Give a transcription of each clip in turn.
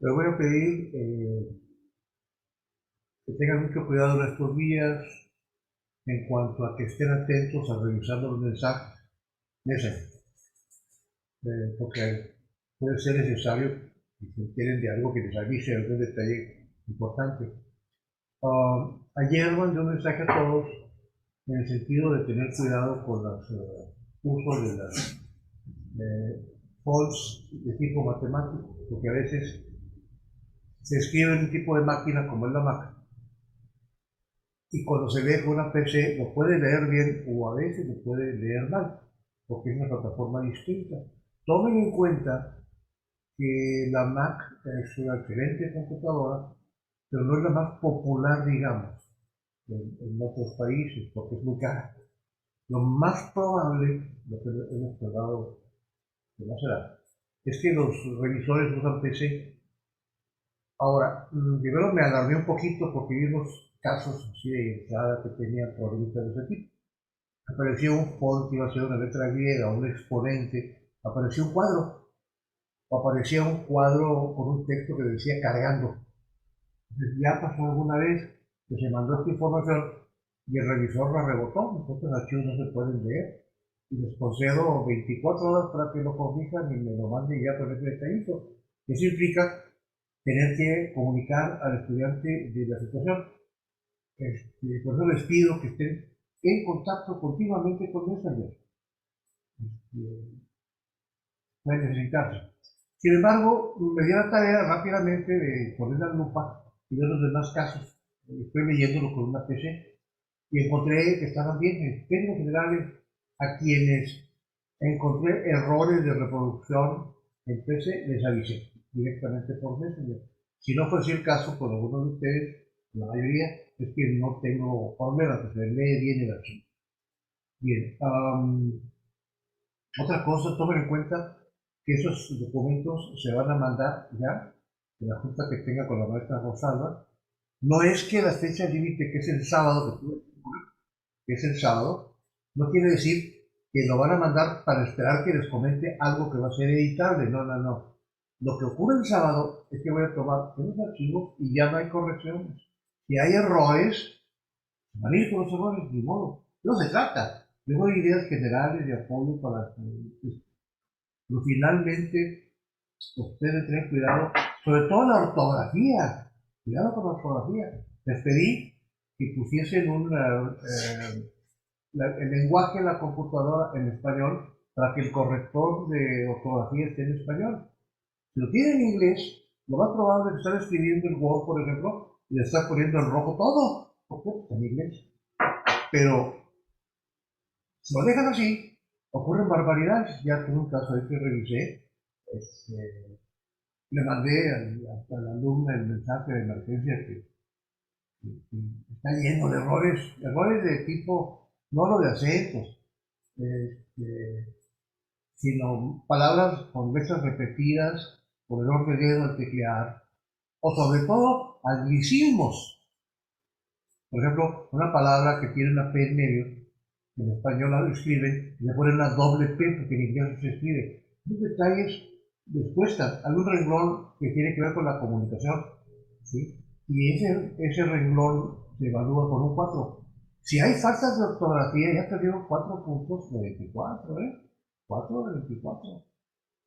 Les voy a pedir que tengan mucho cuidado en estos días en cuanto a que estén atentos a revisar los mensajes, porque puede ser necesario que se enteren de algo que les avise, algún detalle importante. Ayer mandé un mensaje a todos en el sentido de tener cuidado con los usos de las fonts de tipo matemático, porque a veces se escribe en un tipo de máquina como es la Mac, y cuando se lee con una PC lo puede leer bien o a veces lo puede leer mal, porque es una plataforma distinta. Tomen en cuenta que la Mac es una excelente computadora, pero no es la más popular, digamos, en otros países, porque es muy cara. Lo más probable, lo que hemos observado que no será, es que los revisores usan PC. Ahora, primero me alarmé un poquito porque vi unos casos así de entrada que tenían problemas de ese tipo. Apareció un font que iba a ser una letra griega, un exponente, apareció un cuadro, o aparecía un cuadro con un texto que decía cargando. Entonces ya pasó alguna vez que se mandó esta información y el revisor la rebotó, entonces los archivos no se pueden leer. Y les concedo 24 horas para que lo corrijan y me lo manden ya con ese detallito. Eso implica tener que comunicar al estudiante de la situación. Por eso les pido que estén en contacto continuamente con Messenger. Puede necesitarse. Sin embargo, me dio la tarea rápidamente de poner la lupa y ver los demás casos. Estoy leyéndolo con una PC y encontré que estaban bien. En términos generales, a quienes encontré errores de reproducción en PC, les avisé directamente por Messenger. Si no fuese el caso con algunos de ustedes, la mayoría, es que no tengo problema, que se lee bien el archivo. Bien, otra cosa, tomen en cuenta que esos documentos se van a mandar ya, en la junta que tenga con la maestra Rosalba. No es que la fecha límite, que es el sábado, que es el sábado, no quiere decir que lo van a mandar para esperar que les comente algo que va a ser editable. No, no, no. Lo que ocurre el sábado es que voy a tomar unos archivos y ya no hay correcciones. Si hay errores, van a ir con los errores, ni modo. No se trata. Yo doy ideas generales de apoyo para pero finalmente ustedes tienen cuidado, sobre todo la ortografía. Cuidado con la ortografía. Les pedí que pusiesen el lenguaje de la computadora en español para que el corrector de ortografía esté en español. Si lo tienen en inglés, lo más probable es que están escribiendo el Word, por ejemplo, y le están poniendo en rojo todo, porque está en inglés. Pero si lo dejan así, ocurren barbaridades. Ya tuve un caso ahí que revisé. Le mandé a la alumna el mensaje de emergencia que está lleno de errores de tipo, no lo de acentos, este, sino palabras con letras repetidas por error de dedo al teclear, o sobre todo anglicismos. Por ejemplo, una palabra que tiene una P en medio, en español la escriben y le ponen una doble P porque en inglés no se escribe. Los detalles les cuestan. Hay un renglón que tiene que ver con la comunicación, ¿sí? Y ese renglón se evalúa con un 4. Si hay faltas de ortografía, ya perdieron 4 puntos de 24, ¿eh? 4 de 24.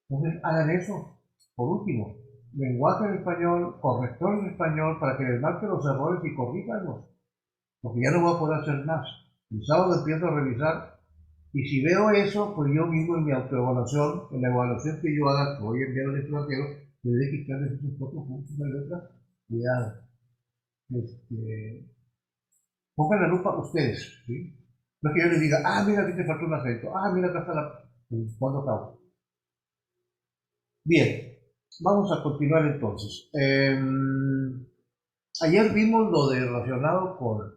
Entonces, hagan eso. Por último, lenguaje en español, corrector en español, para que les marque los errores y corríjanlos. Porque ya no voy a poder hacer más. El sábado empiezo a revisar y si veo eso, pues yo mismo en mi autoevaluación, en la evaluación que yo haga, que voy a enviar al extranjero, debe quitarles esos 4 puntos de letra. Cuidado. Pongan la lupa ustedes, ¿sí? No que yo les diga, mira, aquí te falta un acento, mira, acá está la... ¿Cuándo acabo? Bien, vamos a continuar entonces. Ayer vimos lo de relacionado con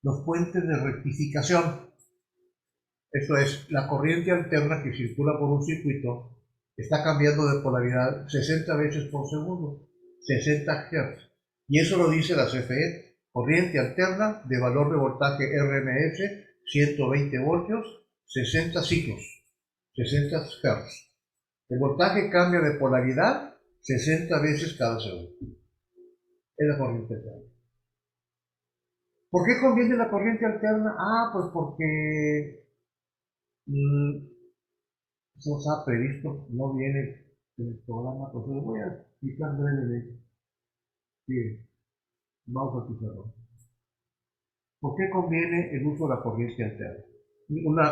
los puentes de rectificación. Esto es, la corriente alterna que circula por un circuito está cambiando de polaridad 60 veces por segundo, 60 Hz. Y eso lo dice la CFE, corriente alterna de valor de voltaje RMS, 120 voltios, 60 ciclos, 60 Hz. El voltaje cambia de polaridad 60 veces cada segundo. Es la corriente alterna. ¿Por qué conviene la corriente alterna? Pues porque eso está previsto, no viene en el programa, pues lo voy a explicar brevemente. Bien, vamos a pizarrón. ¿Por qué conviene el uso de la corriente alterna?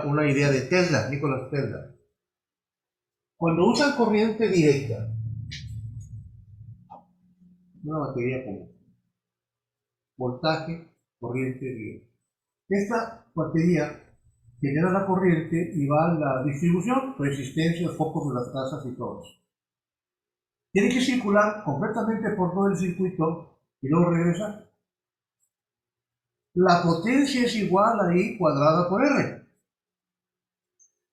Una idea de Tesla, Nikola Tesla. Cuando usan corriente directa, una batería común, voltaje, corriente directa. Esta batería genera la corriente y va a la distribución, resistencia, focos de las casas y todo eso. Tiene que circular completamente por todo el circuito y luego regresa. La potencia es igual a I cuadrada por R.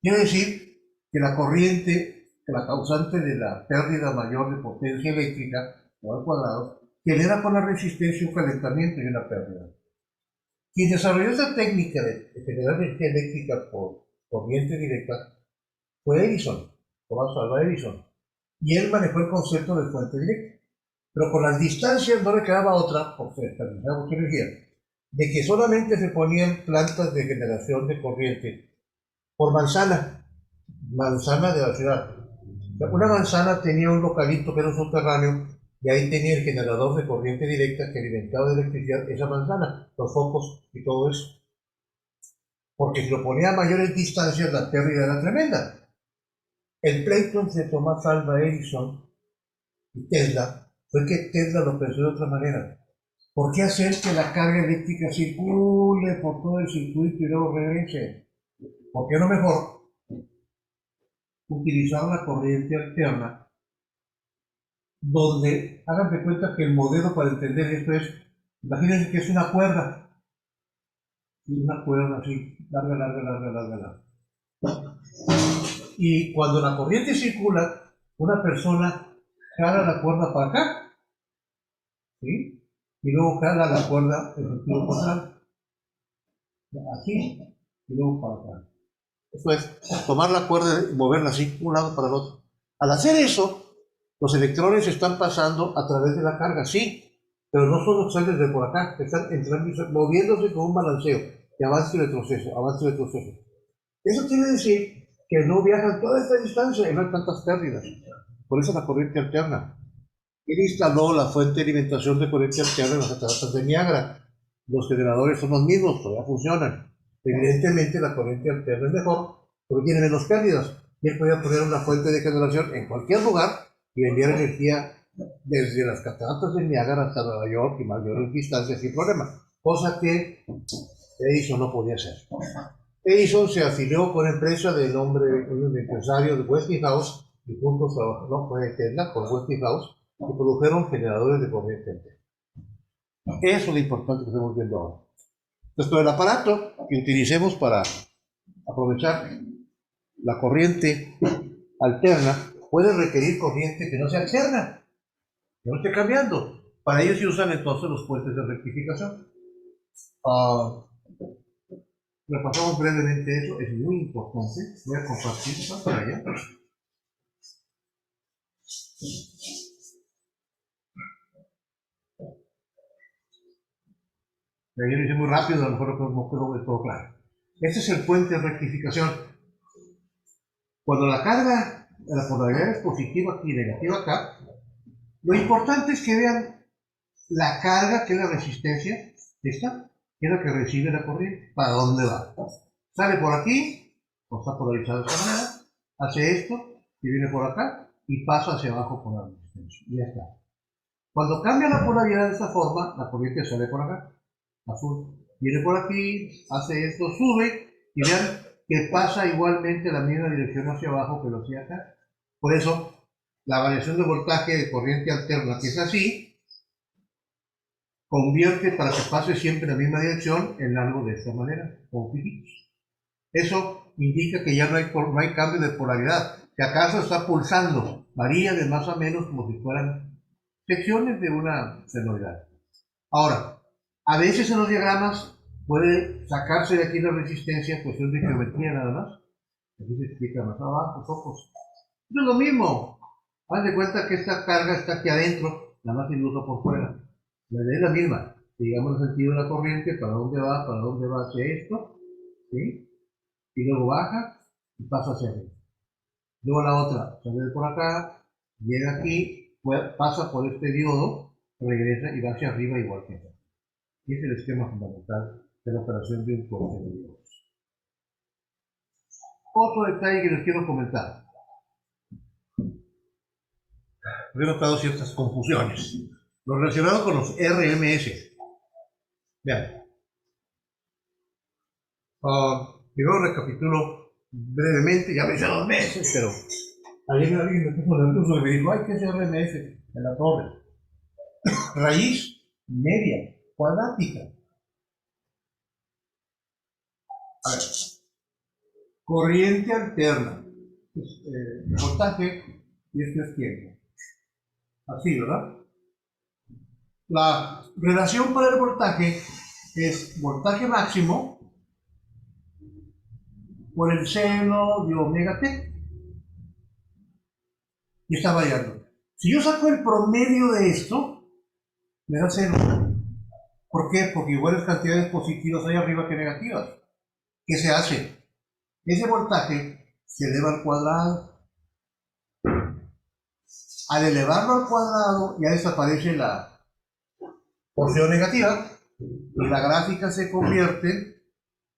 Quiere decir que la corriente, que la causante de la pérdida mayor de potencia eléctrica, o al cuadrado, genera con la resistencia un calentamiento y una pérdida. Quien desarrolló esta técnica de generar energía eléctrica por corriente directa fue Edison, Thomas Alva Edison, y él manejó el concepto de fuente directa. Pero con las distancias no le quedaba otra, porque desperdiciaba mucha energía, de que solamente se ponían plantas de generación de corriente por manzana de la ciudad. Una manzana tenía un localito que era un subterráneo y ahí tenía el generador de corriente directa que alimentaba de electricidad esa manzana, los focos y todo eso. Porque si lo ponía a mayores distancias la pérdida era tremenda. El pleito entre Thomas Alva Edison y Tesla fue que Tesla lo pensó de otra manera. ¿Por qué hacer que la carga eléctrica circule por todo el circuito y luego regrese? ¿Por qué no mejor utilizar la corriente alterna? Donde, hagan de cuenta que el modelo para entender esto es, imagínense que es una cuerda así, larga. Y cuando la corriente circula, una persona jala la cuerda para acá, ¿sí? Y luego jala la cuerda en sentido contrario, así, y luego para acá. Esto es, tomar la cuerda y moverla así, un lado para el otro. Al hacer eso, los electrones están pasando a través de la carga, sí, pero no solo salen de por acá, están entrando, moviéndose con un balanceo de avance y retroceso, avance y retroceso. Eso quiere decir que no viajan toda esta distancia y no hay tantas pérdidas. Por eso la corriente alterna. Él instaló la fuente de alimentación de corriente alterna en las cataratas de Niágara. Los generadores son los mismos, todavía funcionan. Evidentemente la corriente alterna es mejor porque tiene menos pérdidas. Y él podía poner una fuente de generación en cualquier lugar y enviar energía desde las cataratas de Niágara hasta Nueva York y mayores distancias sin problema. Cosa que Edison no podía hacer. Edison se afilió con una empresa de nombre, un empresario de Westinghouse, y juntos trabajaron con Tesla, con Westinghouse, y produjeron generadores de corriente alterna. Eso es lo importante que estamos viendo ahora. Entonces, todo el aparato que utilicemos para aprovechar la corriente alterna puede requerir corriente que no sea alterna, que no esté cambiando. Para ello se usan entonces los puentes de rectificación. Repasamos brevemente eso, es muy importante. Voy a compartir pantalla. Yo lo hice muy rápido, a lo mejor no quedó de todo claro. Este es el puente de rectificación. Cuando la carga, la polaridad es positiva aquí y negativa acá, lo importante es que vean la carga, que es la resistencia, esta, que es la que recibe la corriente, para dónde va. Sale por aquí, o está polarizado de esta manera, hace esto, y viene por acá, y pasa hacia abajo por la resistencia. Y ya está. Cuando cambia la polaridad de esta forma, la corriente sale por acá, azul. Viene por aquí, hace esto, sube, y vean que pasa igualmente la misma dirección hacia abajo que lo hacía acá. Por eso, la variación de voltaje de corriente alterna, que es así, convierte para que pase siempre en la misma dirección en algo de esta manera, con piquitos. Eso indica que ya no hay cambio de polaridad. Si acaso está pulsando, varía de más a menos como si fueran secciones de una senoidal. Ahora, a veces en los diagramas puede sacarse de aquí la resistencia, cuestión de geometría nada más. Aquí se explica más abajo, focos. Eso es lo mismo. Haz de cuenta que esta carga está aquí adentro, nada más diluso por fuera. La idea es la misma. Digamos el sentido de la corriente, para dónde va hacia esto, ¿sí? Y luego baja y pasa hacia arriba. Luego la otra, sale por acá, llega aquí, pasa por este diodo, regresa y va hacia arriba igual que acá. Y es el esquema fundamental de la operación de un corte de diodos. Otro detalle que les quiero comentar. He notado ciertas confusiones. Lo relacionado con los RMS. Vean. Primero recapitulo brevemente, ya me hice 2 meses, pero ayer alguien me puso nervioso y me dijo, ay, ¿qué es RMS en la torre? Raíz media, cuadrática. A ver, corriente alterna, voltaje, y esto es tiempo. Así, ¿verdad? La relación para el voltaje es voltaje máximo por el seno de omega t. Y está variando. Si yo saco el promedio de esto, me da 0. ¿Por qué? Porque iguales cantidades positivas hay arriba que negativas. ¿Qué se hace? Ese voltaje se eleva al cuadrado. Al elevarlo al cuadrado ya desaparece la porción negativa y la gráfica se convierte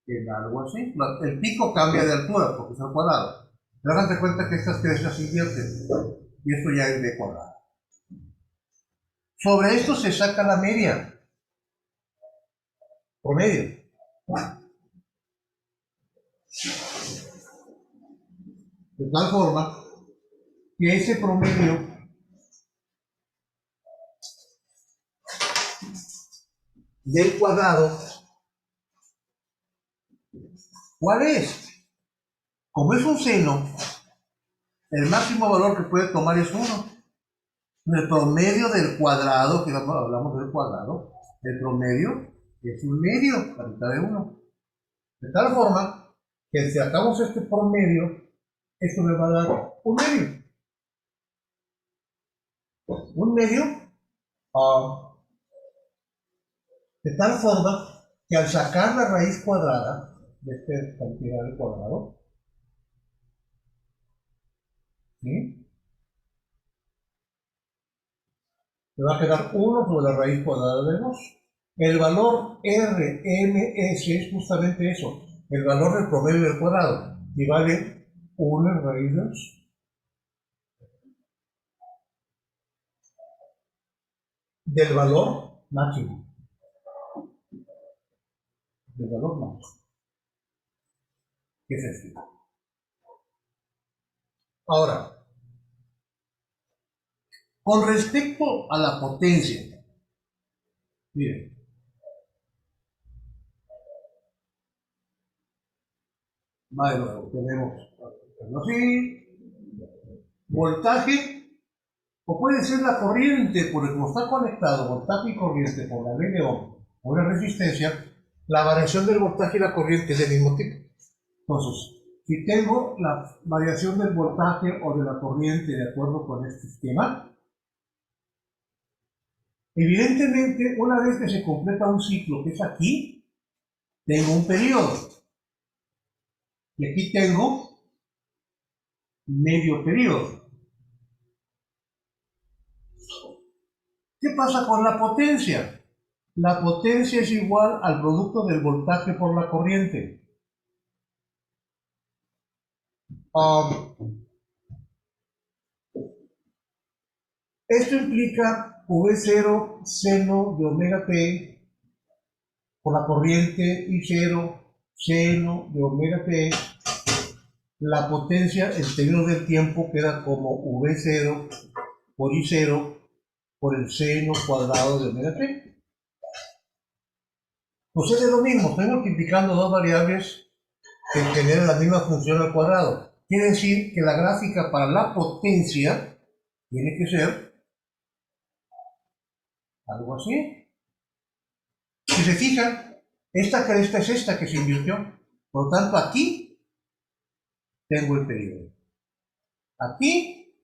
en algo así. El pico cambia de altura porque es al cuadrado. Pero háganse cuenta que estas crestas se invierten y esto ya es b cuadrado. Sobre esto se saca la media, promedio. De tal forma que ese promedio del cuadrado, ¿cuál es? Como es un seno, el máximo valor que puede tomar es 1. El promedio del cuadrado, que hablamos del cuadrado, el promedio es un medio, la mitad de 1. De tal forma que si sacamos este promedio, esto me va a dar un medio. Un medio, de tal forma que al sacar la raíz cuadrada de esta cantidad de cuadrado, ¿sí? Me va a quedar 1 sobre la raíz cuadrada de 2. El valor RMS es justamente eso, el valor del promedio del cuadrado, y vale 1 en raíz de 2. Del valor máximo. Del valor máximo. ¿Qué es esto? Ahora, con respecto a la potencia, miren, va de nuevo, tenemos así, voltaje, o puede ser la corriente, porque como está conectado voltaje y corriente por la ley de Ohm o una resistencia, la variación del voltaje y la corriente es del mismo tipo. Entonces, si tengo la variación del voltaje o de la corriente de acuerdo con este esquema, evidentemente, una vez que se completa un ciclo, que es aquí, tengo un periodo. Y aquí tengo medio periodo. ¿Qué pasa con la potencia? La potencia es igual al producto del voltaje por la corriente. Esto implica V0 seno de omega t por la corriente I0 seno de omega t. La potencia en términos del tiempo queda como V0 por I0 por el seno cuadrado de omega t. Pues es lo mismo, estoy multiplicando dos variables que generan la misma función al cuadrado. Quiere decir que la gráfica para la potencia tiene que ser algo así. Si se fijan, esta cresta es esta que se invirtió. Por lo tanto, aquí tengo el periodo. Aquí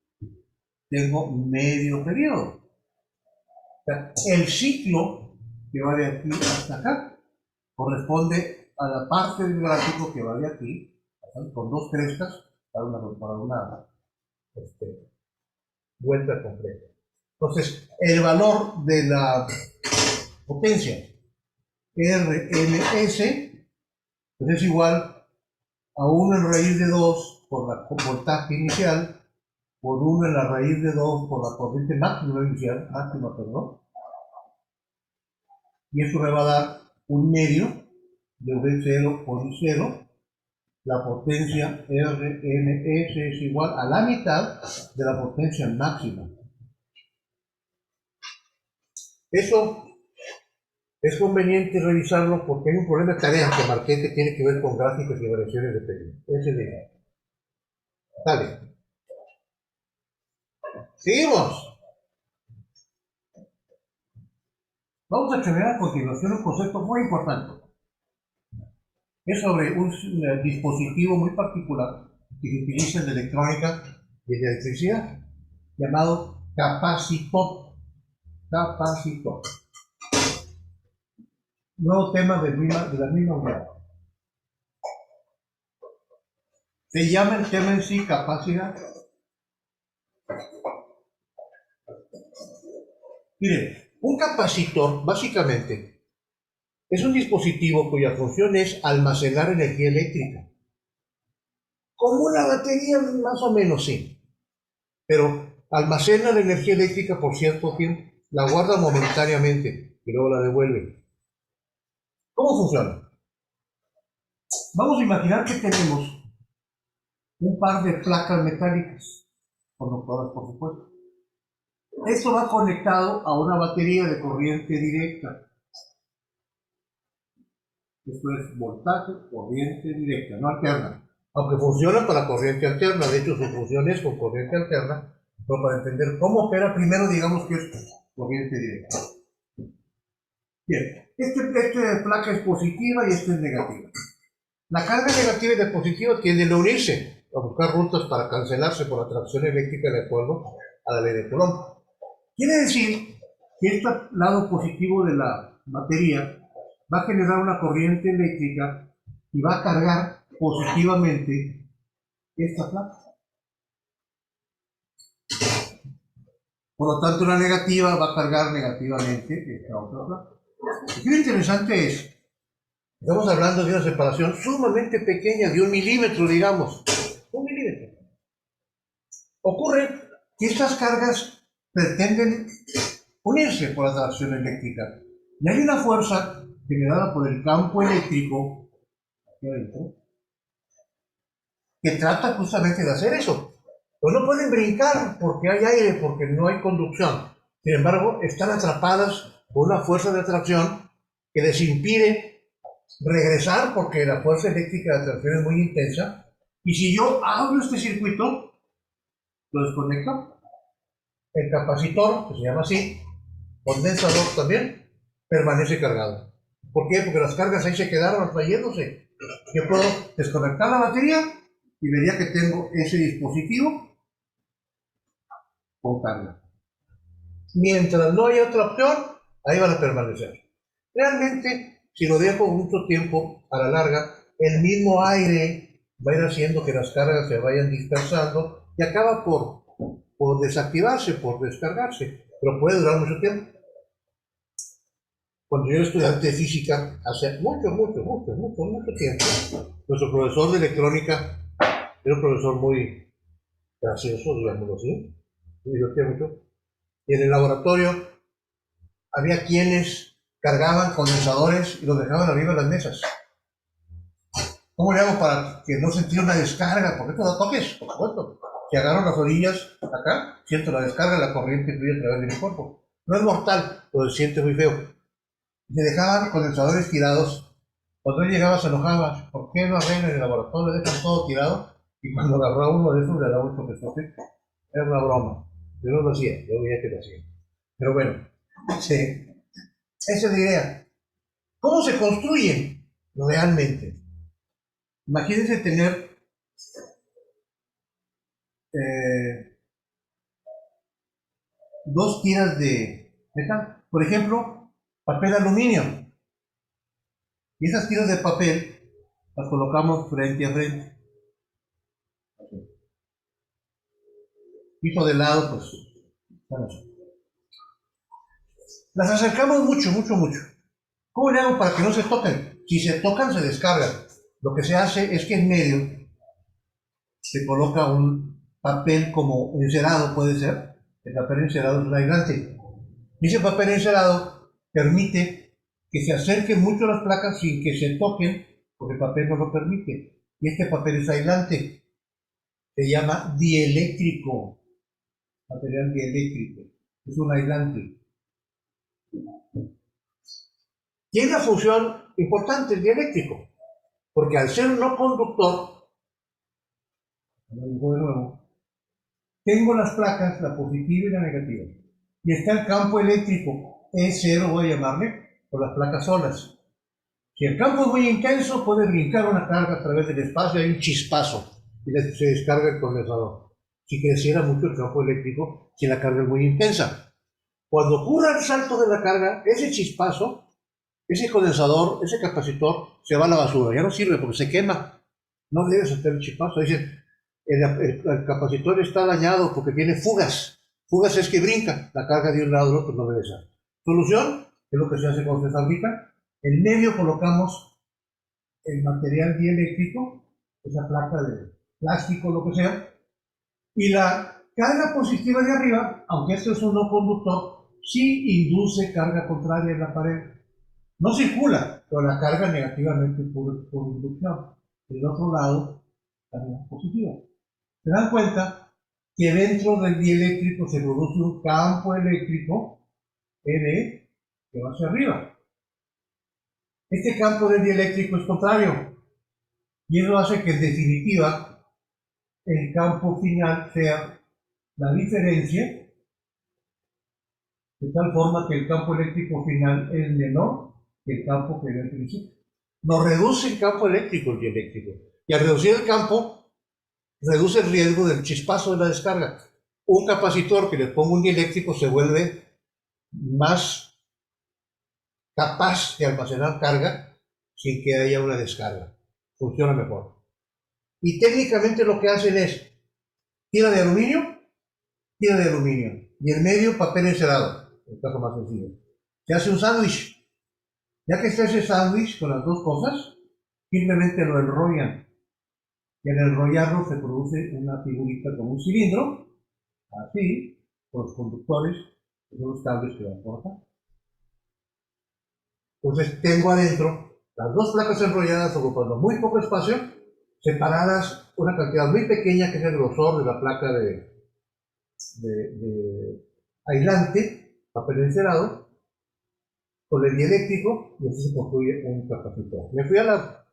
tengo medio periodo. O sea, el ciclo que va de aquí hasta acá corresponde a la parte del gráfico que va de aquí, ¿sí? Con dos crestas para una vuelta completa. Entonces, el valor de la potencia RMS pues es igual a 1 en raíz de 2 por la voltaje inicial, por 1 en la raíz de 2 por la corriente máxima, perdón, y eso me va a dar un medio de V0 por I0. La potencia RMS es igual a la mitad de la potencia máxima. Eso es conveniente revisarlo porque hay un problema de tarea que marqué que tiene que ver con gráficos y variaciones de periodo. Ese de... Dale. Seguimos. Vamos a examinar a continuación un concepto muy importante. Es sobre un dispositivo muy particular que se utiliza en la electrónica y en la electricidad, llamado capacitor. Capacitor. Nuevo tema de la misma unidad. Se llama el tema en sí capacidad. Miren, un capacitor básicamente es un dispositivo cuya función es almacenar energía eléctrica. Como una batería, más o menos, sí. Pero almacena la energía eléctrica por cierto tiempo, la guarda momentáneamente y luego la devuelve. ¿Cómo funciona? Vamos a imaginar que tenemos un par de placas metálicas, conductoras por supuesto. Esto va conectado a una batería de corriente directa. Esto es voltaje, corriente directa, no alterna. Aunque funciona para corriente alterna, de hecho su función es con corriente alterna, pero para entender cómo opera, primero digamos que es corriente directa. Bien, esta placa es positiva y esta es negativa. La carga negativa y la positiva tienden a unirse, a buscar rutas para cancelarse por atracción eléctrica de acuerdo a la ley de Coulomb. Quiere decir que este lado positivo de la batería va a generar una corriente eléctrica y va a cargar positivamente esta placa. Por lo tanto, la negativa va a cargar negativamente esta otra placa. Aquí lo interesante es, estamos hablando de una separación sumamente pequeña, de 1 milímetro, digamos. 1 milímetro. Ocurre que estas cargas pretenden unirse por atracción eléctrica. Y hay una fuerza generada por el campo eléctrico aquí adentro, que trata justamente de hacer eso. Pues no pueden brincar porque hay aire, porque no hay conducción. Sin embargo, están atrapadas por una fuerza de atracción que les impide regresar porque la fuerza eléctrica de atracción es muy intensa. Y si yo abro este circuito, lo desconecto. El capacitor, que se llama así, condensador también, permanece cargado. ¿Por qué? Porque las cargas ahí se quedaron atrayéndose. Yo puedo desconectar la batería y vería que tengo ese dispositivo con carga. Mientras no haya otra opción, ahí van a permanecer. Realmente, si lo dejo mucho tiempo a la larga, el mismo aire va a ir haciendo que las cargas se vayan dispersando y acaba por desactivarse, por descargarse. Pero puede durar mucho tiempo. Cuando yo era estudiante de física, hace mucho tiempo, nuestro profesor de electrónica era un profesor muy gracioso, digámoslo así, me divertía mucho. Y en el laboratorio había quienes cargaban condensadores y los dejaban arriba de las mesas. ¿Cómo le hago para que no sentir una descarga? Porque esto da toques, por supuesto. Si agarro las orillas acá, siento la descarga, la corriente fluye a través de mi cuerpo. No es mortal, pero se siente muy feo. Se dejaban condensadores tirados. Cuando él llegaba se enojaba. ¿Por qué no arreglan el laboratorio? Dejan todo tirado. Y cuando agarraba uno de esos le daba un toque. Era una broma. Yo no lo hacía, yo veía que lo hacía. Pero bueno, sí. Esa es la idea. ¿Cómo se construyen realmente? Imagínense tener dos tiras de metal. Por ejemplo, papel aluminio. Y esas tiras de papel las colocamos frente a frente. Piso de lado, pues, las acercamos mucho, mucho, mucho. ¿Cómo le hago para que no se toquen? Si se tocan, se descargan. Lo que se hace es que en medio se coloca un papel como encerado, puede ser. El papel encerado es un aislante. Y ese papel encerado permite que se acerquen mucho las placas sin que se toquen, porque el papel no lo permite. Y este papel es aislante. Se llama dieléctrico. Material dieléctrico. Es un aislante. Tiene una función importante el dieléctrico, porque al ser no conductor, de nuevo, tengo las placas, la positiva y la negativa, y está el campo eléctrico, E0 voy a llamarle, por las placas solas. Si el campo es muy intenso, puede brincar una carga a través del espacio, hay un chispazo, y se descarga el condensador. Si creciera mucho el campo eléctrico, si la carga es muy intensa. Cuando ocurra el salto de la carga, ese chispazo, ese condensador, ese capacitor, se va a la basura, ya no sirve porque se quema. No debes hacer el chispazo. Dicen, el capacitor está dañado porque tiene fugas. Fugas es que brinca la carga de un lado al otro, no debe ser. Solución, que es lo que se hace cuando se fabrica. En medio colocamos el material dieléctrico, esa placa de plástico, lo que sea, y la carga positiva de arriba, aunque esto es un no conductor, sí induce carga contraria en la pared. No circula, pero la carga negativamente por inducción. Del otro lado, carga positiva. Se dan cuenta que dentro del dieléctrico se produce un campo eléctrico, ED, que va hacia arriba. Este campo del dieléctrico es contrario, y eso hace que en definitiva el campo final sea la diferencia, de tal forma que el campo eléctrico final es menor que el campo que ve al principio. Nos reduce el campo eléctrico el dieléctrico. Y al reducir el campo, reduce el riesgo del chispazo de la descarga. Un capacitor que le ponga un dieléctrico se vuelve más capaz de almacenar carga sin que haya una descarga. Funciona mejor. Y técnicamente lo que hacen es tira de aluminio, y en medio papel encerado, el caso más sencillo. Se hace un sándwich. Ya que está ese sándwich con las dos cosas, simplemente lo enrollan. Y al enrollarlo se produce una figurita como un cilindro, así, con los conductores, que son los cables que van por acá. Entonces tengo adentro las dos placas enrolladas ocupando muy poco espacio, separadas una cantidad muy pequeña que es el grosor de la placa de aislante, papel encerado, con el dieléctrico, y así se construye un capacitor. Me fui a la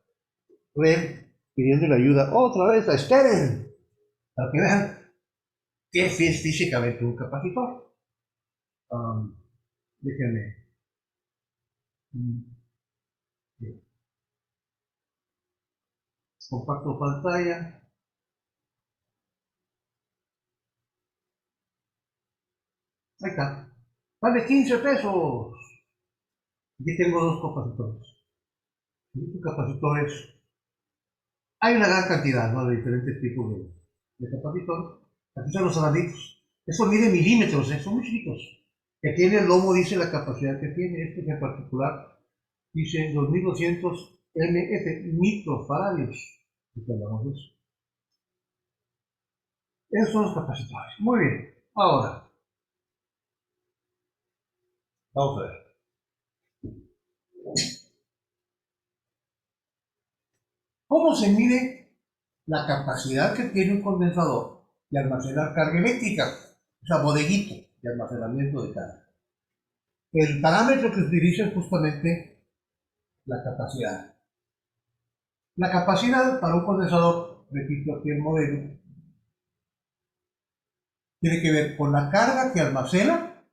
red pidiendo ayuda otra vez a Steren, para que vean qué es físicamente un capacitor. Déjenme. Comparto pantalla. Ahí está. Vale 15 pesos. Aquí tengo dos capacitores. Estos capacitores, hay una gran cantidad, ¿no?, de diferentes tipos de capacitores. Aquí son los saladitos. Eso mide milímetros, son muy chiquitos. Que aquí en el lomo dice la capacidad que tiene. Este en particular dice 2200 MF, microfaradios. Esos son los capacitores. Muy bien. Ahora, vamos a ver. ¿Cómo se mide la capacidad que tiene un condensador de almacenar carga eléctrica? O sea, bodeguito de almacenamiento de carga. El parámetro que se utiliza es justamente la capacidad. La capacidad para un condensador, repito aquí el modelo, tiene que ver con la carga que almacena,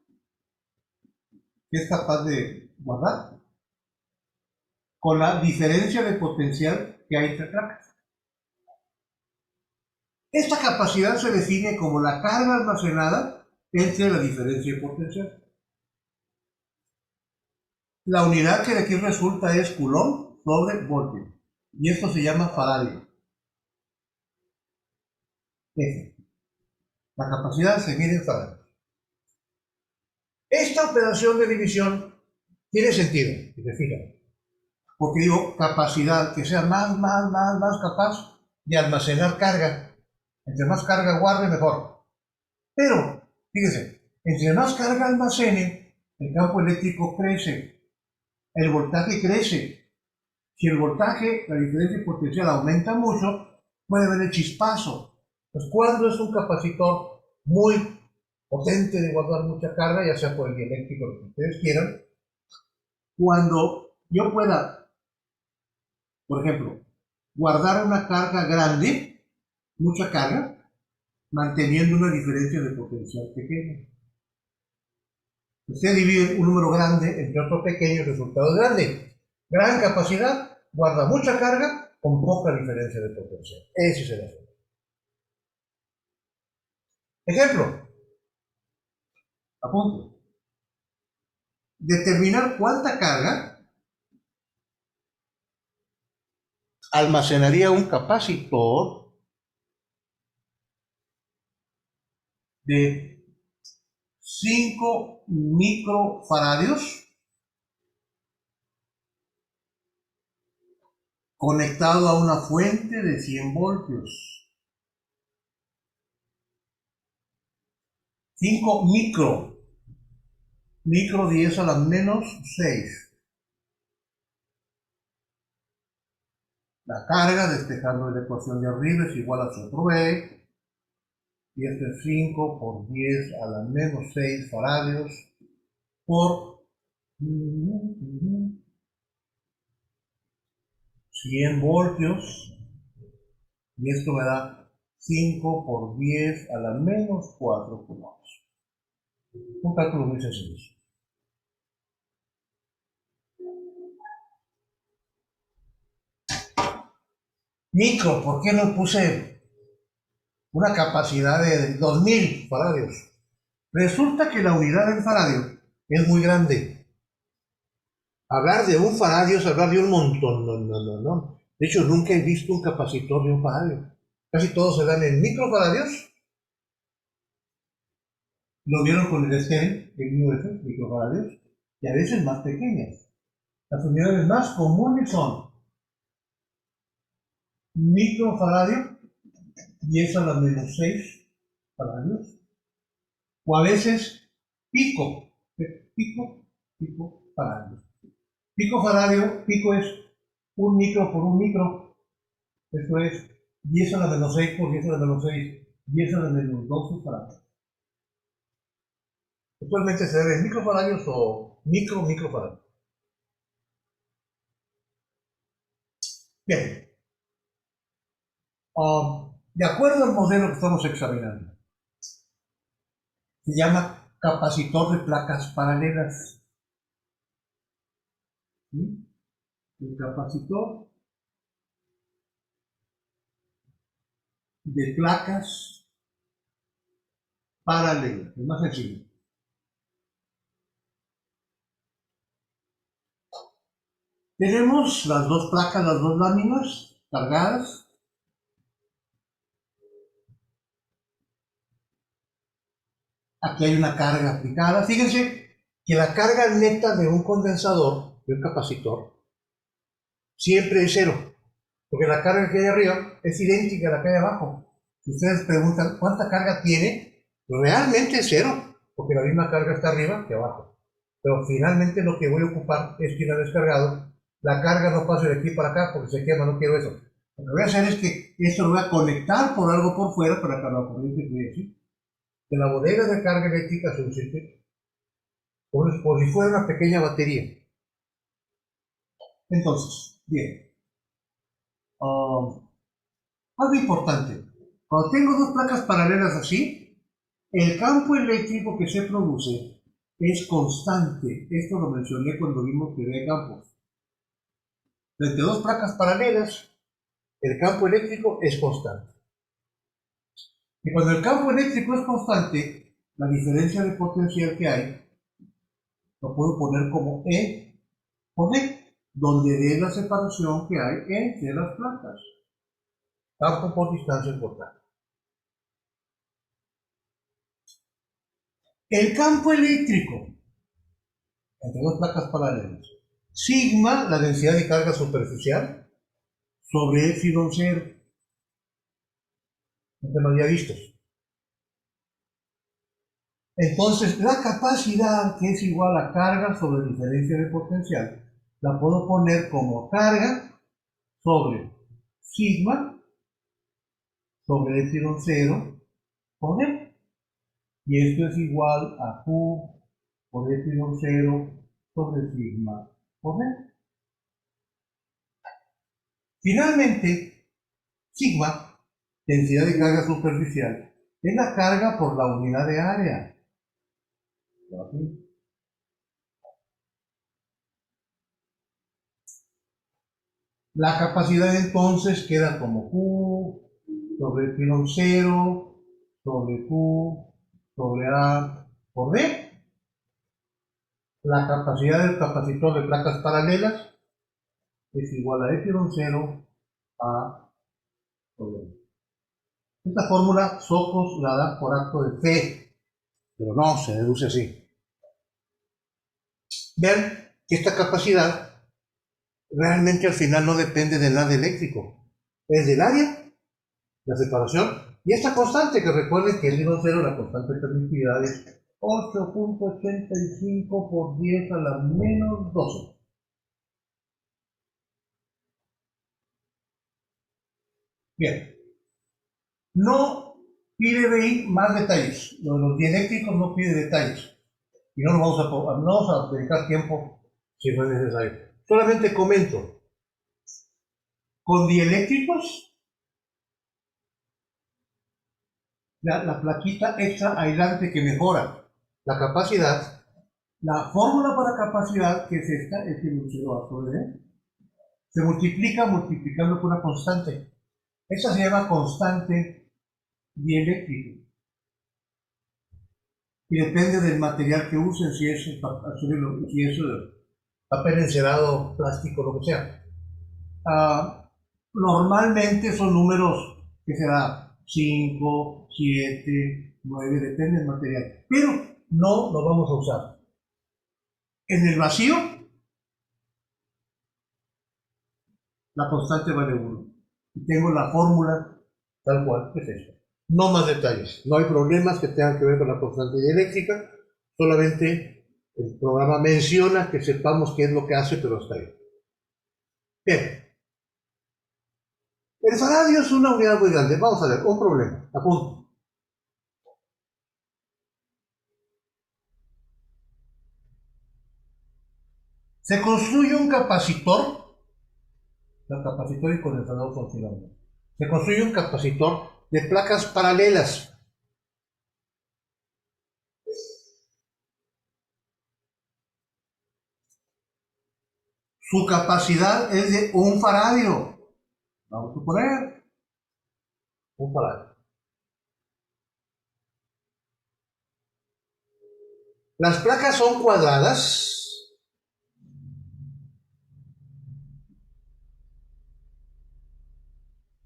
que es capaz de guardar, con la diferencia de potencial que hay entre placas. Esta capacidad se define como la carga almacenada entre la diferencia de potencial. La unidad que de aquí resulta es Coulomb sobre voltio. Y esto se llama faradio. F. La capacidad se mide en faradios. Esta operación de división tiene sentido, si se fijan. Porque digo, capacidad, que sea más capaz de almacenar carga. Entre más carga guarde, mejor. Pero, fíjense, entre más carga almacene, el campo eléctrico crece, el voltaje crece. Si el voltaje, la diferencia de potencial aumenta mucho, puede haber el chispazo. Pues cuando es un capacitor muy potente de guardar mucha carga, ya sea por el dieléctrico, lo que ustedes quieran, cuando yo pueda, por ejemplo, guardar una carga grande, mucha carga, manteniendo una diferencia de potencial pequeña. Usted divide un número grande entre otro pequeño, el resultado es grande. Gran capacidad, guarda mucha carga con poca diferencia de potencial. Ese es el ejemplo. Ejemplo, apunte. Determinar cuánta carga almacenaría un capacitor de 5 microfaradios conectado a una fuente de 100 voltios. 5 micro 10 a la menos 6. La carga, despejando la ecuación de arriba, es igual a C por B. Y este es 5 por 10 a la menos 6 faradios por 100 voltios. Y esto me da 5 por 10 a la menos 4 coulombs. Un cálculo muy sencillo. Micro, ¿por qué no puse una capacidad de 2000 faradios? Resulta que la unidad del faradio es muy grande. Hablar de un faradio es hablar de un montón. No. De hecho, nunca he visto un capacitor de un faradio. Casi todos se dan en microfaradios. Lo vieron con el STEM, el UF, microfaradios, y a veces más pequeñas. Las unidades más comunes son microfaradio, 10 a la menos 6 faradios, o a veces pico faradios. Pico faradio, pico es un micro por un micro, esto es 10 a la menos 6 por 10 a la menos 6, 10 a la menos 12 faradios. Actualmente se debe en microfaradios o microfaradios. Bien. De acuerdo al modelo que estamos examinando, se llama capacitor de placas paralelas. ¿Sí? El capacitor de placas paralelas. Es más sencillo. Tenemos las dos placas, las dos láminas cargadas. Aquí hay una carga aplicada. Fíjense que la carga neta de un condensador, de un capacitor, siempre es cero. Porque la carga que hay arriba es idéntica a la que hay abajo. Si ustedes preguntan cuánta carga tiene, realmente es cero, porque la misma carga está arriba que abajo. Pero finalmente lo que voy a ocupar es que una vez cargado, la carga no pase de aquí para acá porque se quema, no quiero eso. Lo que voy a hacer es que esto lo voy a conectar por algo por fuera para que la corriente fluya así. De la bodega de carga eléctrica se usa como si fuera una pequeña batería. Entonces, bien. Algo importante. Cuando tengo dos placas paralelas así, el campo eléctrico que se produce es constante. Esto lo mencioné cuando vimos teoría de campos. Entre dos placas paralelas, el campo eléctrico es constante. Y cuando el campo eléctrico es constante, la diferencia de potencial que hay, lo puedo poner como E por D, donde D es la separación que hay entre las placas. Campo por distancia cortada. El campo eléctrico entre dos placas paralelas. Sigma, la densidad de carga superficial, sobre epsilon cero. No te lo había visto. Entonces, la capacidad, que es igual a carga sobre diferencia de potencial, la puedo poner como carga sobre sigma sobre epsilon cero por E. Y esto es igual a Q por epsilon cero sobre sigma por E. Finalmente, sigma, densidad de carga superficial, es la carga por la unidad de área. La capacidad entonces queda como Q sobre epsilon cero sobre Q sobre A por D. La capacidad del capacitor de placas paralelas es igual a epsilon cero A sobre D. Esta fórmula Socos la da por acto de fe, pero no, se deduce así. Vean que esta capacidad realmente al final no depende del lado eléctrico, es del área, la separación, y esta constante, que recuerden que el epsilon cero, la constante de permitividad es 8.85 por 10 a la menos 12. Bien, no pide de ahí más detalles, lo de los dieléctricos no pide detalles, y no nos vamos a dedicar tiempo si no es necesario. Solamente comento, con dieléctricos, la plaquita extra aislante que mejora la capacidad, la fórmula para capacidad, que es esta, es el 0 a sobre D, se multiplica multiplicando por una constante. Esa se llama constante dieléctrica. Y depende del material que usen, si es papel encerado, plástico, lo que sea. Normalmente son números que será 5, 7, 9, depende del material. Pero no lo vamos a usar. En el vacío, la constante vale 1. Y tengo la fórmula tal cual, que es esta. No más detalles. No hay problemas que tengan que ver con la constante dieléctrica. Solamente el programa menciona que sepamos qué es lo que hace, pero hasta ahí. Bien. El faradio es una unidad muy grande. Vamos a ver, un problema. Apunto. Se construye un capacitor. El capacitor y condensador funcionando. Se construye un capacitor de placas paralelas. Su capacidad es de 1 faradio. Vamos a suponer 1 faradio. Las placas son cuadradas.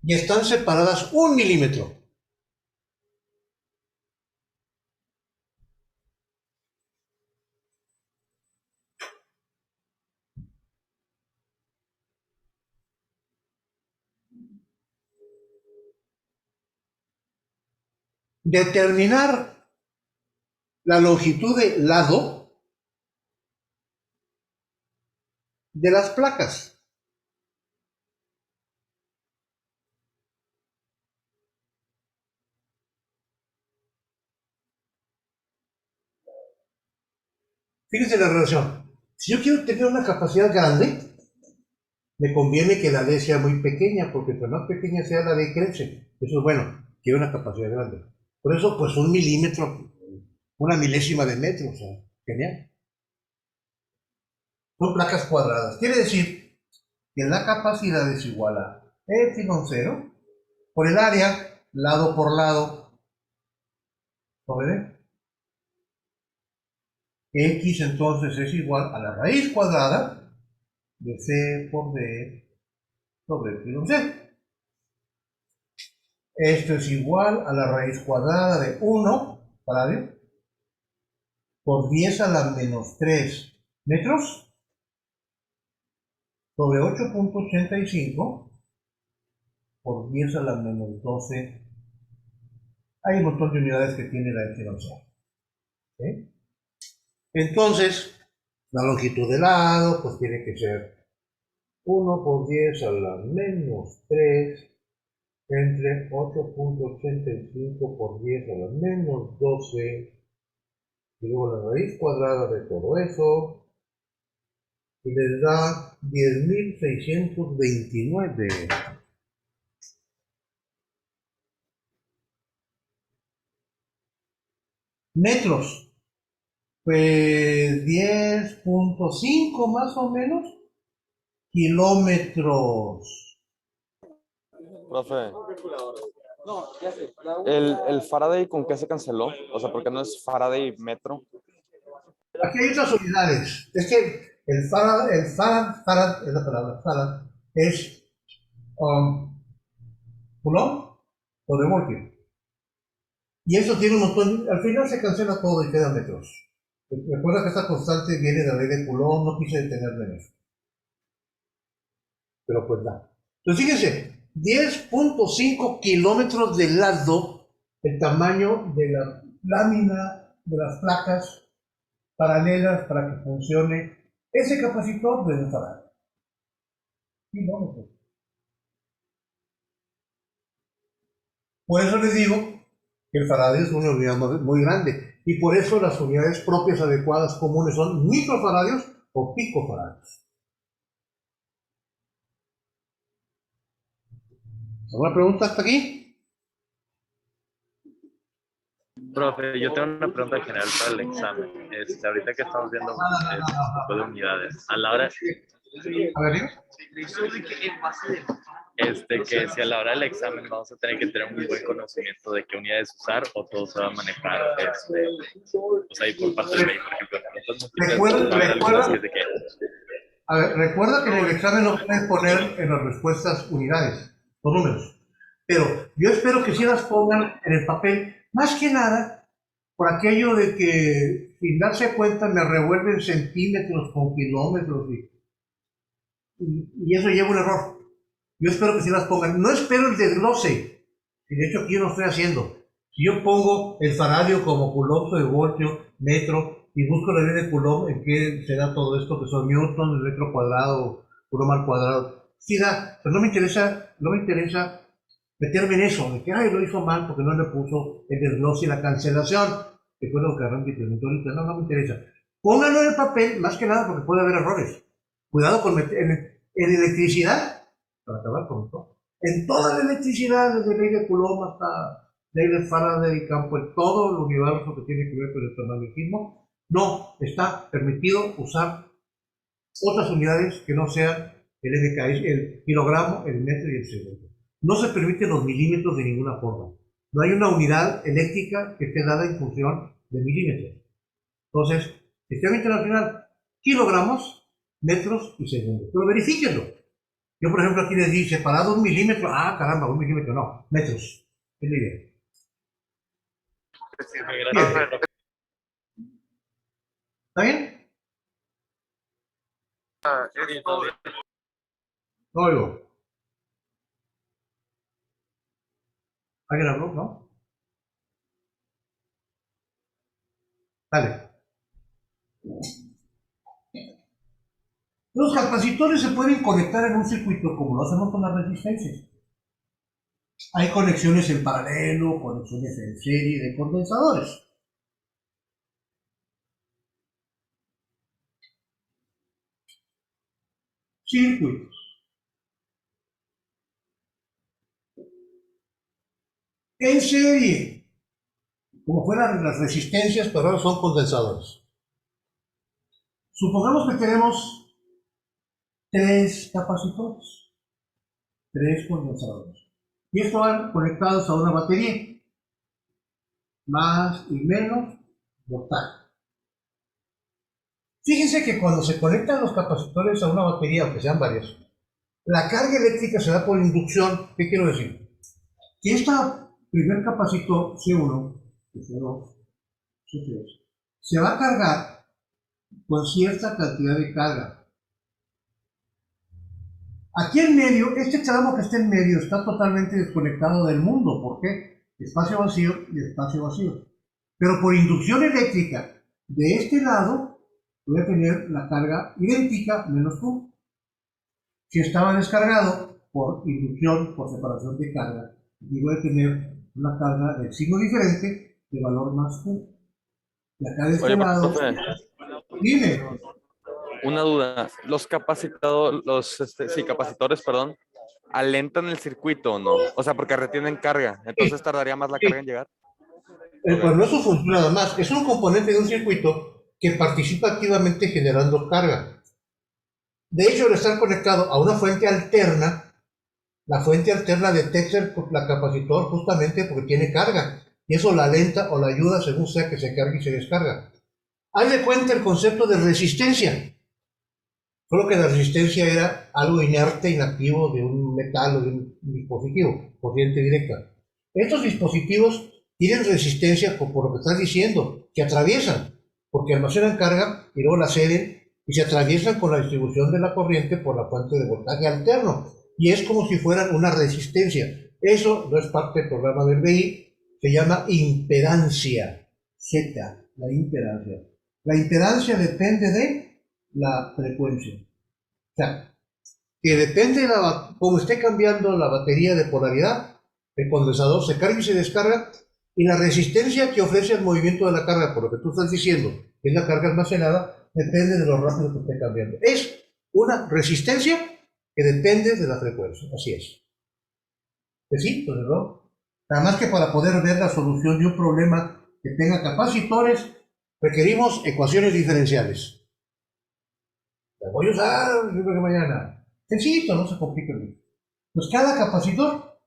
Y están separadas 1 milímetro. Determinar la longitud de lado de las placas. Fíjense la relación. Si yo quiero tener una capacidad grande, me conviene que la D sea muy pequeña, porque entre más pequeña sea la D crece. Eso es bueno, quiero una capacidad grande. Por eso, pues 1 milímetro, 1 milésima de metro, o sea, genial. Son placas cuadradas. Quiere decir que la capacidad es igual a epsilon cero por el área, lado por lado, sobre D. X entonces es igual a la raíz cuadrada de C por D sobre epsilon C. Esto es igual a la raíz cuadrada de 1 faradio por 10 a la menos 3 metros sobre 8.85 por 10 a la menos 12. Hay un montón de unidades que tiene la epsilon C. ¿Sí? Entonces, la longitud del lado pues tiene que ser 1 por 10 a la menos 3 entre 8.85 por 10 a la menos 12 y luego la raíz cuadrada de todo eso y les da 10.629 metros. Pues 10.5 más o menos kilómetros. Profe, ¿el Faraday con qué se canceló? O sea, ¿por qué no es Faraday metro? Aquí hay otras unidades. Es que el Farad es la palabra, Farad es Coulomb sobre voltio. Y eso tiene un montón, al final se cancela todo y quedan metros. Recuerda que esta constante viene de la ley de Coulomb, no quise detenerme en eso. Pero pues nada. Entonces fíjense, 10.5 kilómetros de lado, el tamaño de la lámina de las placas paralelas para que funcione ese capacitor de un faraday. Kilómetros. Por eso les digo que el faraday es una unidad muy grande y por eso las unidades propias adecuadas comunes son microfaradios o picofaradios. ¿Alguna pregunta hasta aquí? Profe, yo tengo una pregunta general para el examen. Ahorita que estamos viendo tipo de unidades, a la hora, A ver, dime. que si a la hora del examen vamos a tener que tener muy buen conocimiento de qué unidades usar o todo se va a manejar, o sea, y por parte del BEI, por ejemplo, Recuerda que en el examen no puedes poner en las respuestas unidades, los números. Pero yo espero que sí las pongan en el papel, más que nada por aquello de que sin darse cuenta me revuelven centímetros con kilómetros y eso lleva un error. Yo espero que sí las pongan. No espero el desglose, y de hecho aquí yo lo estoy haciendo. Si yo pongo el faradio como coulomb sobre voltio, metro, y busco la ley de Coulomb en qué se da todo esto, que son newton, el metro cuadrado, coulomb al cuadrado. Sí da, pero no me interesa meterme en eso, de que ay, lo hizo mal porque no le puso el desglose y la cancelación. Que fue lo que Randy preguntó ahorita. No, no me interesa. Pónganlo en el papel, más que nada porque puede haber errores. Cuidado con meter en electricidad, para acabar con todo. En toda la electricidad, desde ley de Coulomb hasta ley de Faraday, campo, en todo el universo que tiene que ver con el electromagnetismo, no está permitido usar otras unidades que no sean el MK, el kilogramo, el metro y el segundo. No se permiten los milímetros de ninguna forma. No hay una unidad eléctrica que esté dada en función de milímetros. Entonces, sistema internacional, kilogramos, metros y segundos. Pero verifíquenlo. Yo, por ejemplo, aquí les di separado 1 milímetro. Ah, caramba, 1 milímetro, no, metros. Es la idea. Bien. ¿Está bien? No oigo. ¿Alguien habló? ¿No? Dale. Los capacitores se pueden conectar en un circuito como lo hacemos con las resistencias. Hay conexiones en paralelo, conexiones en serie de condensadores. Circuitos. En serie, como fueran las resistencias, pero ahora son condensadores. Supongamos que tenemos 3 capacitores, 3 condensadores. Y estos van conectados a una batería, más y menos voltaje. Fíjense que cuando se conectan los capacitores a una batería, aunque sean varias, la carga eléctrica se da por inducción. ¿Qué quiero decir? Que este primer capacitor C1, C2, C3, se va a cargar con cierta cantidad de carga. Aquí en medio, este tramo que está en medio está totalmente desconectado del mundo. ¿Por qué? Espacio vacío y espacio vacío. Pero por inducción eléctrica, de este lado, voy a tener la carga idéntica menos Q. Si estaba descargado por inducción, por separación de carga, y voy a tener una carga de signo diferente de valor más Q. Y acá de este Oye, lado, profe, dime, una duda. Sí, capacitores, perdón, ¿alentan el circuito o no? O sea, porque retienen carga. Entonces sí, tardaría más la carga en sí. llegar. Ok. Pues no es un función nada más, es un componente de un circuito que participa activamente generando carga. De hecho, al estar conectado a una fuente alterna, la fuente alterna detecta la capacitor justamente porque tiene carga, y eso la alenta o la ayuda según sea que se cargue y se descarga. Haz de cuenta el concepto de resistencia, solo que la resistencia era algo inerte, inactivo de un metal o de un dispositivo, corriente directa. Estos dispositivos tienen resistencia por lo que estás diciendo, que atraviesan, porque almacenan carga y luego la ceden y se atraviesan con la distribución de la corriente por la fuente de voltaje alterno. Y es como si fueran una resistencia. Eso no es parte del programa del BI, se llama impedancia. Z, la impedancia. La impedancia depende de la frecuencia. O sea, que depende de cómo esté cambiando la batería de polaridad, el condensador se carga y se descarga, y la resistencia que ofrece el movimiento de la carga, por lo que tú estás diciendo, que es la carga almacenada, depende de lo rápido que esté cambiando. Es una resistencia que depende de la frecuencia, así es. ¿Que sí? Pues no. Nada más que para poder ver la solución de un problema que tenga capacitores, requerimos ecuaciones diferenciales. Las voy a usar, yo creo que mañana. Sencillito, no se complica mucho. Pues cada capacitor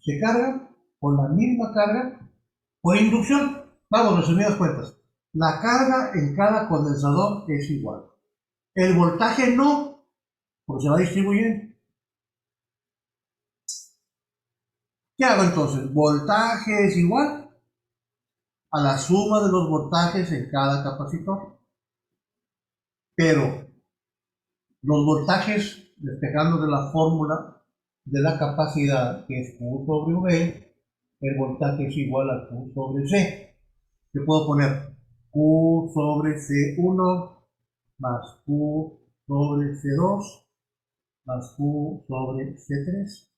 se carga con la misma carga por inducción. Vamos, resumidas cuentas. La carga en cada condensador es igual. El voltaje no, porque se va distribuyendo. ¿Qué hago entonces? Voltaje es igual a la suma de los voltajes en cada capacitor. Pero los voltajes, despejando de la fórmula de la capacidad, que es Q sobre V, el voltaje es igual a Q sobre C. Yo puedo poner Q sobre C1 más Q sobre C2 más Q sobre C3.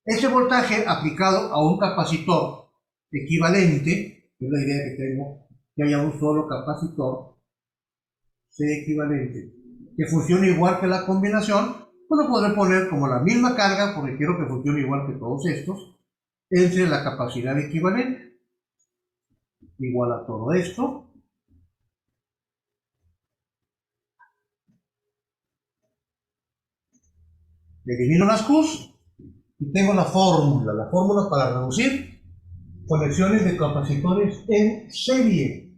Ese voltaje aplicado a un capacitor equivalente, que es la idea que tengo, que haya un solo capacitor C equivalente, que funcione igual que la combinación, pues lo podré poner como la misma carga, porque quiero que funcione igual que todos estos, entre la capacidad equivalente, igual a todo esto. Elimino las Qs y tengo la fórmula para reducir conexiones de capacitores en serie,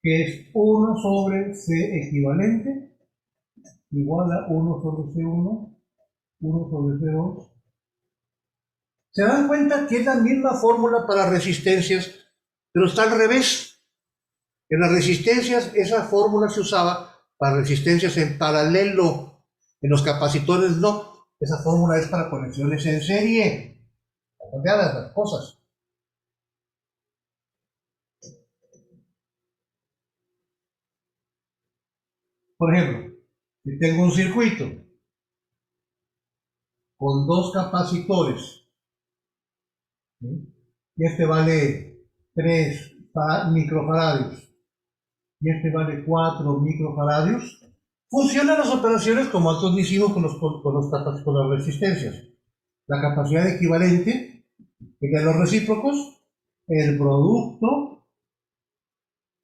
que es 1 sobre C equivalente igual a 1 sobre C1, 1 sobre C2. ¿Se dan cuenta que es la misma fórmula para resistencias, pero está al revés? En las resistencias esa fórmula se usaba para resistencias en paralelo, en los capacitores no. Esa fórmula es para conexiones en serie. Están cambiadas las cosas. Por ejemplo, si tengo un circuito con dos capacitores, ¿sí? Y este vale 3 microfaradios y este vale 4 microfaradios, funcionan las operaciones como antes hicimos con las resistencias. La capacidad equivalente de los recíprocos, el producto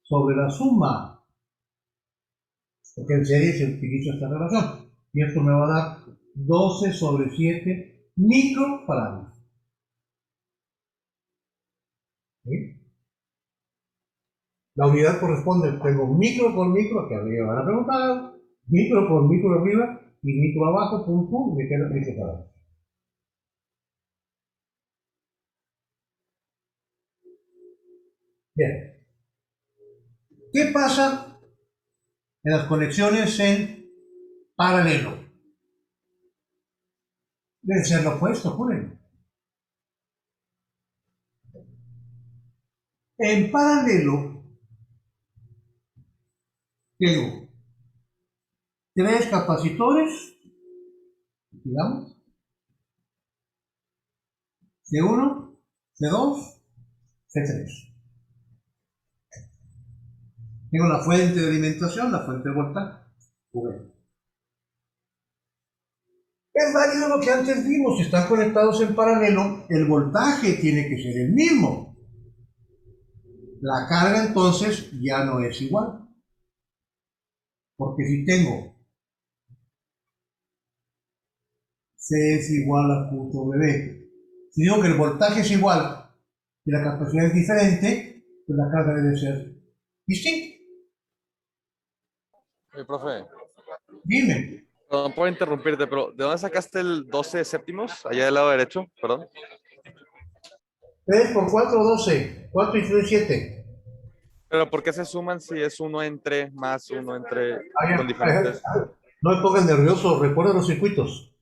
sobre la suma, porque en serie se utiliza esta relación. Y esto me va a dar 12 sobre 7 microfarados. ¿Sí? La unidad corresponde, tengo micro por micro, que arriba van a preguntar, micro por micro arriba y micro abajo, pum, pum, me queda micro para abajo. Bien. ¿Qué pasa en las conexiones en paralelo? Debe ser lo opuesto, Julen. En paralelo tengo tres capacitores, digamos, C1, C2, C3. Tengo la fuente de alimentación, la fuente de voltaje. Es válido lo que antes vimos, si están conectados en paralelo, el voltaje tiene que ser el mismo. La carga entonces ya no es igual. Porque si tengo C es igual a Q sobre B, si digo que el voltaje es igual y la capacidad es diferente, pues la carga debe ser distinta. Profe, Dime, no puedo interrumpirte, pero ¿de dónde sacaste el 12 séptimos? Allá del lado derecho, perdón. 3 por 4, 12. 4 y 3, 7. Pero ¿por qué se suman si es uno entre más uno entre con diferentes? No me pongan nervioso, recuerda los circuitos.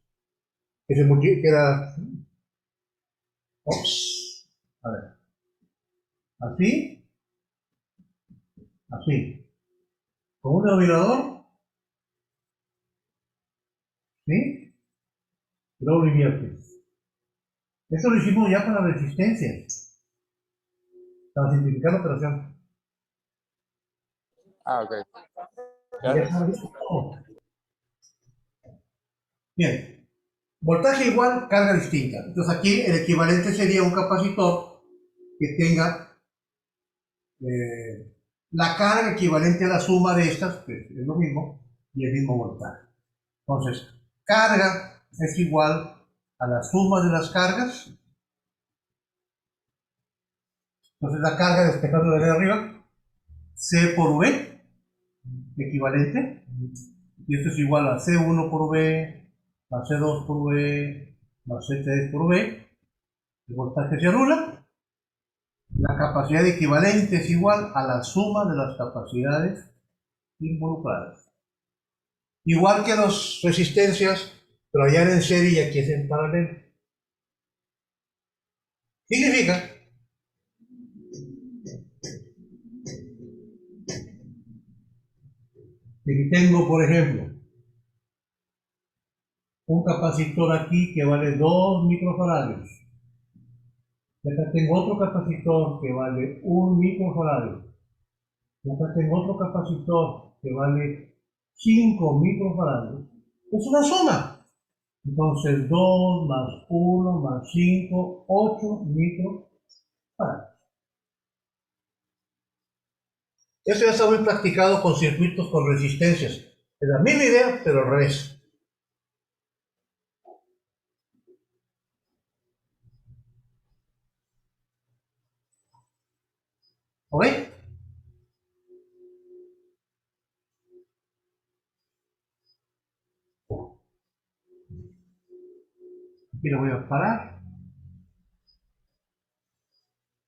Que se multiplica, que era. Ops. A ver. Así, así. Con un denominador, ¿sí? Y luego lo inviertes. Eso lo hicimos ya con la resistencia. Para simplificar la operación. Ah, ok. Y ya está listo todo. Bien. Voltaje igual, carga distinta. Entonces aquí el equivalente sería un capacitor que tenga la carga equivalente a la suma de estas, que es lo mismo, y el mismo voltaje. Entonces, carga es igual a la suma de las cargas. Entonces la carga despejando de arriba, C por V, equivalente. Y esto es igual a C1 por V, a C2 por V, más C3 por V. El voltaje se anula. La capacidad equivalente es igual a la suma de las capacidades involucradas. Igual que las resistencias, pero allá en serie y aquí es en paralelo. Significa que si tengo, por ejemplo, un capacitor aquí que vale 2 microfarados, y acá tengo otro capacitor que vale 1 microfarado, y acá tengo otro capacitor que vale 5 microfarados, es una suma. Entonces 2 más 1 más 5, 8 microfarados. Eso ya está muy practicado con circuitos con resistencias. Es la misma idea, pero al revés. ¿Ok? Aquí lo voy a parar.